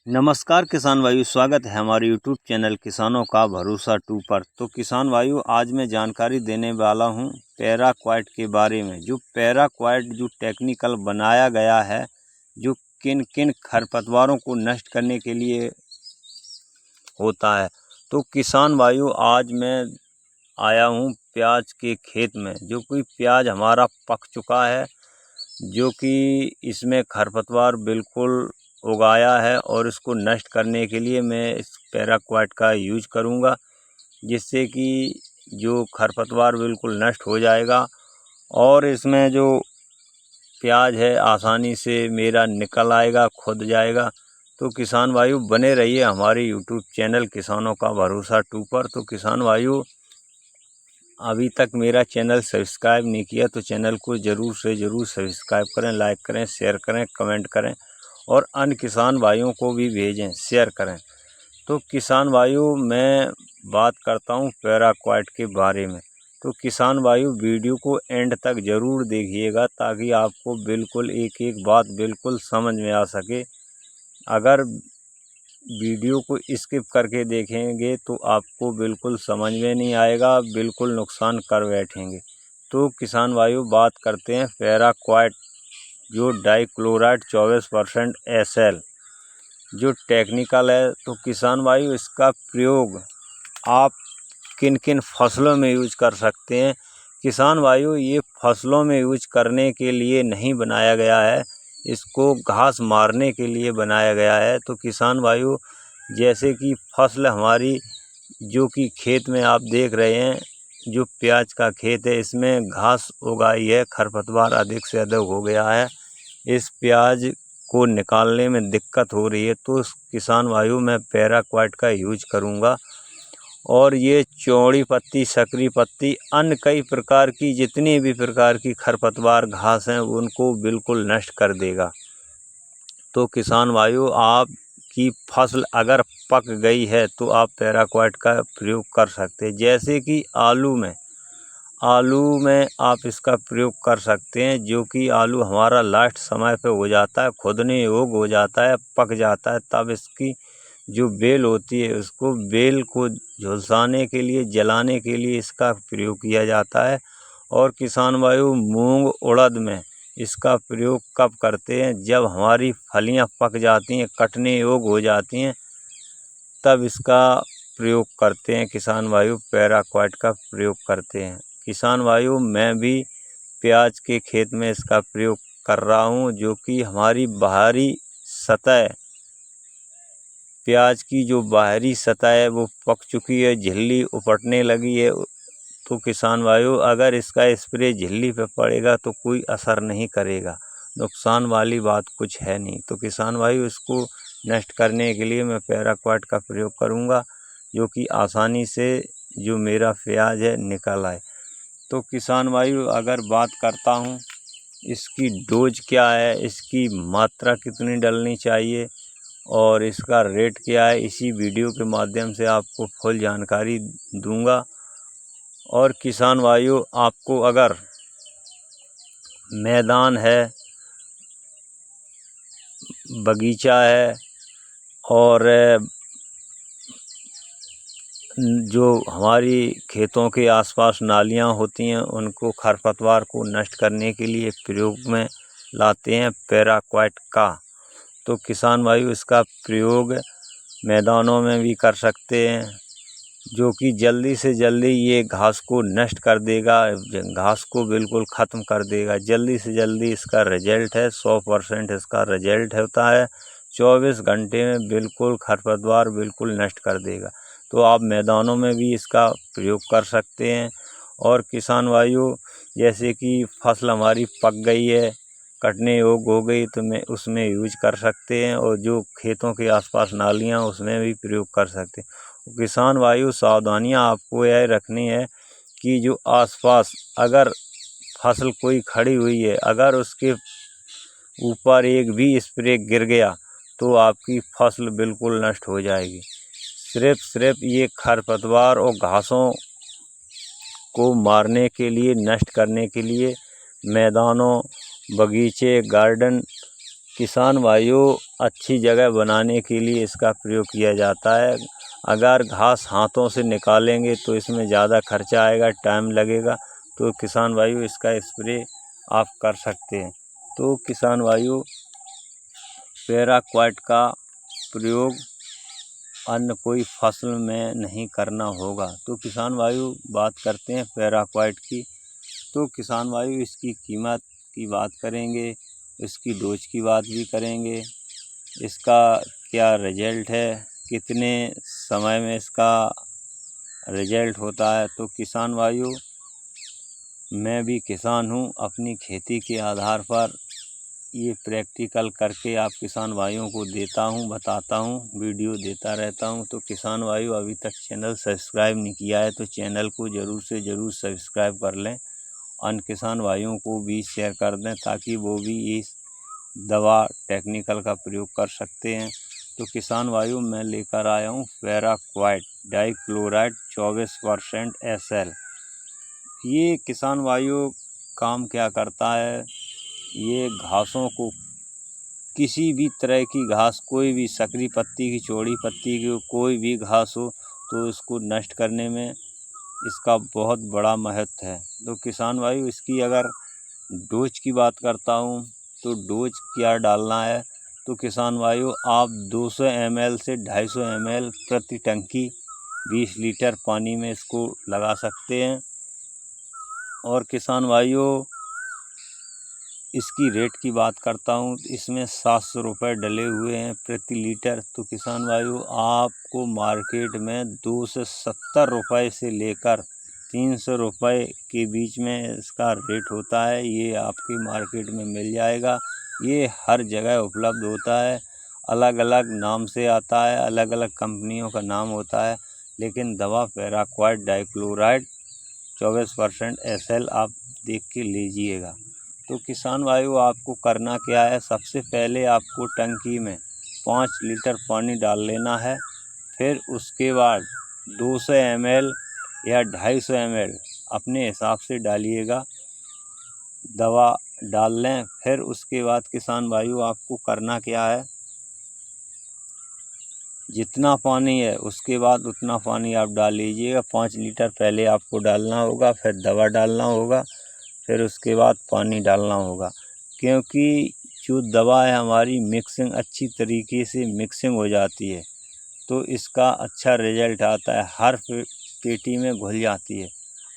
नमस्कार किसान भाइयों, स्वागत है हमारे यूट्यूब चैनल किसानों का भरोसा 2 पर। तो किसान भाइयों, आज मैं जानकारी देने वाला हूं पैराक्वाइट के बारे में। जो पैराक्वाइट जो टेक्निकल बनाया गया है, जो किन किन खरपतवारों को नष्ट करने के लिए होता है। तो किसान भाइयों, आज मैं आया हूं प्याज के खेत में। जो कि प्याज हमारा पक चुका है, जो कि इसमें खरपतवार बिल्कुल उगाया है और इसको नष्ट करने के लिए मैं इस पैराक्वाइट का यूज करूंगा, जिससे कि जो खरपतवार बिल्कुल नष्ट हो जाएगा और इसमें जो प्याज है आसानी से मेरा निकल आएगा, खुद जाएगा। तो किसान भाइयों, बने रहिए हमारे यूट्यूब चैनल किसानों का भरोसा 2 पर। तो किसान भाइयों, अभी तक मेरा चैनल सब्सक्राइब नहीं किया तो चैनल को ज़रूर से ज़रूर सब्सक्राइब करें, लाइक करें, शेयर करें, कमेंट करें और अन्य किसान भाइयों को भी भेजें, शेयर करें। तो किसान भाइयों, मैं बात करता हूं पैराक्वाइट के बारे में। तो किसान भाइयों, वीडियो को एंड तक ज़रूर देखिएगा, ताकि आपको बिल्कुल एक एक बात बिल्कुल समझ में आ सके। अगर वीडियो को स्किप करके देखेंगे तो आपको बिल्कुल समझ में नहीं आएगा, बिल्कुल नुकसान कर बैठेंगे। तो किसान भाइयों, बात करते हैं पैराक्वाइट, जो डाइक्लोराइड 24% SL जो टेक्निकल है। तो किसान भाइयों, इसका प्रयोग आप किन किन फसलों में यूज कर सकते हैं। किसान भाइयों, ये फसलों में यूज करने के लिए नहीं बनाया गया है, इसको घास मारने के लिए बनाया गया है। तो किसान भाइयों, जैसे कि फसल हमारी जो कि खेत में आप देख रहे हैं, जो प्याज का खेत है, इसमें घास उगाई है, खरपतवार अधिक से अधिक हो गया है, इस प्याज को निकालने में दिक्कत हो रही है। तो किसान भाइयों, मैं पैराक्वाइट का यूज करूँगा और ये चौड़ी पत्ती, सकरी पत्ती, अन्य कई प्रकार की जितनी भी प्रकार की खरपतवार घास हैं उनको बिल्कुल नष्ट कर देगा। तो किसान भाइयों, आपकी फसल अगर पक गई है तो आप पैराक्वाइट का प्रयोग कर सकते हैं। जैसे कि आलू में आप इसका प्रयोग कर सकते हैं, जो कि आलू हमारा लास्ट समय पे हो जाता है, खुदने योग हो जाता है, पक जाता है, तब इसकी जो बेल होती है, उसको बेल को झुलसाने के लिए, जलाने के लिए इसका प्रयोग किया जाता है। और किसान भाइयों, मूंग उड़द में इसका प्रयोग कब करते हैं? जब हमारी फलियां पक जाती हैं, कटने योग हो जाती हैं, तब इसका प्रयोग करते हैं। किसान भाइयों, पैराक्वाइट का प्रयोग करते हैं। किसान भाइयों, मैं भी प्याज के खेत में इसका प्रयोग कर रहा हूं, जो कि हमारी बाहरी सतह, प्याज की जो बाहरी सतह है वो पक चुकी है, झिल्ली उपटने लगी है। तो किसान भाइयों, अगर इसका स्प्रे झिल्ली पे पड़ेगा तो कोई असर नहीं करेगा, नुकसान वाली बात कुछ है नहीं। तो किसान भाइयों, इसको नष्ट करने के लिए मैं पैराक्वाइट का प्रयोग करूंगा, जो कि आसानी से जो मेरा प्याज है निकल आए। तो किसान भाइयों, अगर बात करता हूं इसकी डोज क्या है, इसकी मात्रा कितनी डलनी चाहिए और इसका रेट क्या है, इसी वीडियो के माध्यम से आपको फुल जानकारी दूंगा। और किसान भाइयों, आपको अगर मैदान है, बगीचा है और जो हमारी खेतों के आसपास नालियां होती हैं, उनको खरपतवार को नष्ट करने के लिए प्रयोग में लाते हैं पैराक्वाइट का। तो किसान भाइयों, इसका प्रयोग मैदानों में भी कर सकते हैं, जो कि जल्दी से जल्दी ये घास को नष्ट कर देगा, घास को बिल्कुल ख़त्म कर देगा। जल्दी से जल्दी इसका रिजल्ट है, 100% इसका रिजल्ट होता है। 24 घंटे में बिल्कुल खरपतवार बिल्कुल नष्ट कर देगा। तो आप मैदानों में भी इसका प्रयोग कर सकते हैं। और किसान भाइयों, जैसे कि फसल हमारी पक गई है, कटने योग्य हो गई, तो मैं उसमें यूज कर सकते हैं। और जो खेतों के आसपास नालियाँ, उसमें भी प्रयोग कर सकते हैं। किसान भाइयों, सावधानियां आपको यह रखनी है कि जो आसपास अगर फसल कोई खड़ी हुई है, अगर उसके ऊपर एक भी स्प्रे गिर गया तो आपकी फसल बिल्कुल नष्ट हो जाएगी। सिर्फ ये खरपतवार और घासों को मारने के लिए, नष्ट करने के लिए मैदानों, बगीचे, गार्डन किसान भाइयों अच्छी जगह बनाने के लिए इसका प्रयोग किया जाता है। अगर घास हाथों से निकालेंगे तो इसमें ज़्यादा खर्चा आएगा, टाइम लगेगा, तो किसान भाइयों इसका स्प्रे आप कर सकते हैं। तो किसान भाइयों पैराक्वाट का प्रयोग अन्य कोई फसल में नहीं करना होगा। तो किसान भाइयों बात करते हैं पैराक्वाट की। तो किसान भाइयों इसकी कीमत की बात करेंगे, इसकी डोज की बात भी करेंगे, इसका क्या रिजल्ट है, कितने समय में इसका रिजल्ट होता है। तो किसान भाइयों मैं भी किसान हूँ, अपनी खेती के आधार पर ये प्रैक्टिकल करके आप किसान भाइयों को देता हूँ, बताता हूँ, वीडियो देता रहता हूँ। तो किसान भाइयों अभी तक चैनल सब्सक्राइब नहीं किया है तो चैनल को ज़रूर से ज़रूर सब्सक्राइब कर लें। अन्य किसान भाइयों को भी शेयर कर दें ताकि वो भी इस दवा टेक्निकल का प्रयोग कर सकते हैं। तो किसान भाइयों मैं लेकर आया हूँ पैराक्वाट डाइक्लोराइड 24% SL। ये किसान भाइयों काम क्या करता है, ये घासों को, किसी भी तरह की घास, कोई भी सकरी पत्ती की, चौड़ी पत्ती की, कोई भी घास हो तो इसको नष्ट करने में इसका बहुत बड़ा महत्व है। तो किसान भाई इसकी अगर डोज की बात करता हूँ तो डोज क्या डालना है। तो किसान भाइयों आप 200 ml से 250 ml प्रति टंकी 20 लीटर पानी में इसको लगा सकते हैं। और किसान भाइयों इसकी रेट की बात करता हूँ, इसमें 700 रुपये डले हुए हैं प्रति लीटर। तो किसान भाइयों आपको मार्केट में 2 से 70 रुपये से लेकर 300 रुपये के बीच में इसका रेट होता है। ये आपकी मार्केट में मिल जाएगा, ये हर जगह उपलब्ध होता है। अलग अलग नाम से आता है, अलग अलग कंपनियों का नाम होता है, लेकिन दवा पैराक्वाट डाइक्लोराइड 24% SL आप देख के लीजिएगा। तो किसान भाइयों आपको करना क्या है, सबसे पहले आपको टंकी में 5 लीटर पानी डाल लेना है। फिर उसके बाद 200 ml या 250 ml अपने हिसाब से डालिएगा, दवा डाल लें। फिर उसके बाद किसान भाइयों आपको करना क्या है, जितना पानी है उसके बाद उतना पानी आप डाल लीजिएगा। 5 लीटर पहले आपको डालना होगा, फिर दवा डालना होगा, फिर उसके बाद पानी डालना होगा। क्योंकि जो दवा है हमारी मिक्सिंग अच्छी तरीके से मिक्सिंग हो जाती है तो इसका अच्छा रिजल्ट आता है, हर पेटी में घुल जाती है।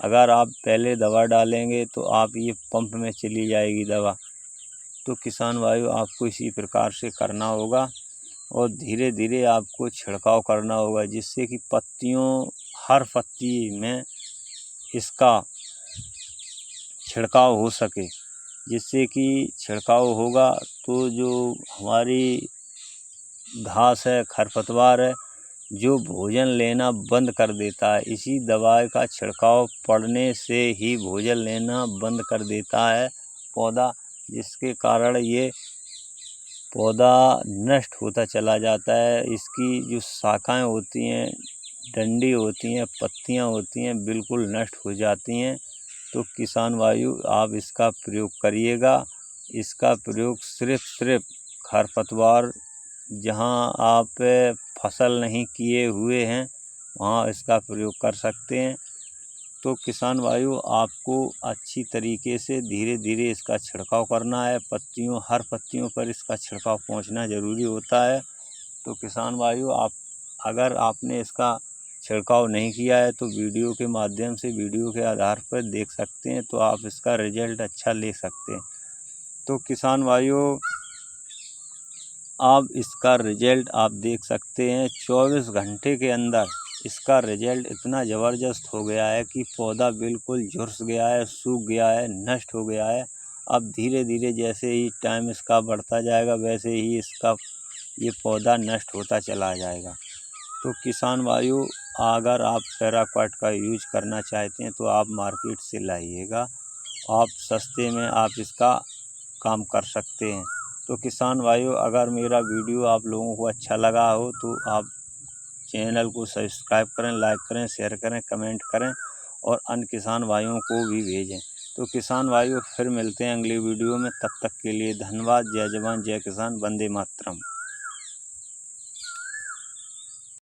अगर आप पहले दवा डालेंगे तो आप ये पंप में चली जाएगी दवा। तो किसान भाइयों आपको इसी प्रकार से करना होगा और धीरे धीरे आपको छिड़काव करना होगा, जिससे कि पत्तियों, हर पत्ती में इसका छिड़काव हो सके। जिससे कि छिड़काव होगा तो जो हमारी घास है, खरपतवार है, जो भोजन लेना बंद कर देता है, इसी दवा का छिड़काव पड़ने से ही भोजन लेना बंद कर देता है पौधा, जिसके कारण ये पौधा नष्ट होता चला जाता है। इसकी जो शाखाएं होती हैं, डंडी होती हैं, पत्तियां होती हैं, बिल्कुल नष्ट हो जाती हैं। तो किसान भाइयों आप इसका प्रयोग करिएगा। इसका प्रयोग सिर्फ खरपतवार, जहां आप फसल नहीं किए हुए हैं वहां इसका प्रयोग कर सकते हैं। तो किसान भाइयों आपको अच्छी तरीके से धीरे धीरे इसका छिड़काव करना है, पत्तियों, हर पत्तियों पर इसका छिड़काव पहुंचना ज़रूरी होता है। तो किसान भाइयों आप, अगर आपने इसका छिड़काव नहीं किया है तो वीडियो के माध्यम से, वीडियो के आधार पर देख सकते हैं, तो आप इसका रिजल्ट अच्छा ले सकते हैं। तो किसान भाइयों आप इसका रिजल्ट आप देख सकते हैं, 24 घंटे के अंदर इसका रिजल्ट इतना ज़बरदस्त हो गया है कि पौधा बिल्कुल झुर्स गया है, सूख गया है, नष्ट हो गया है। अब धीरे धीरे जैसे ही टाइम इसका बढ़ता जाएगा वैसे ही इसका ये पौधा नष्ट होता चला जाएगा। तो किसान भाइयों अगर आप पैराक्वाट का यूज करना चाहते हैं तो आप मार्केट से लाइएगा, आप सस्ते में आप इसका काम कर सकते हैं। तो किसान भाइयों अगर मेरा वीडियो आप लोगों को अच्छा लगा हो तो आप चैनल को सब्सक्राइब करें, लाइक करें, शेयर करें, कमेंट करें और अन्य किसान भाइयों को भी भेजें। तो किसान भाइयों फिर मिलते हैं अगली वीडियो में, तब तक के लिए धन्यवाद। जय जवान जय किसान, वंदे मातरम।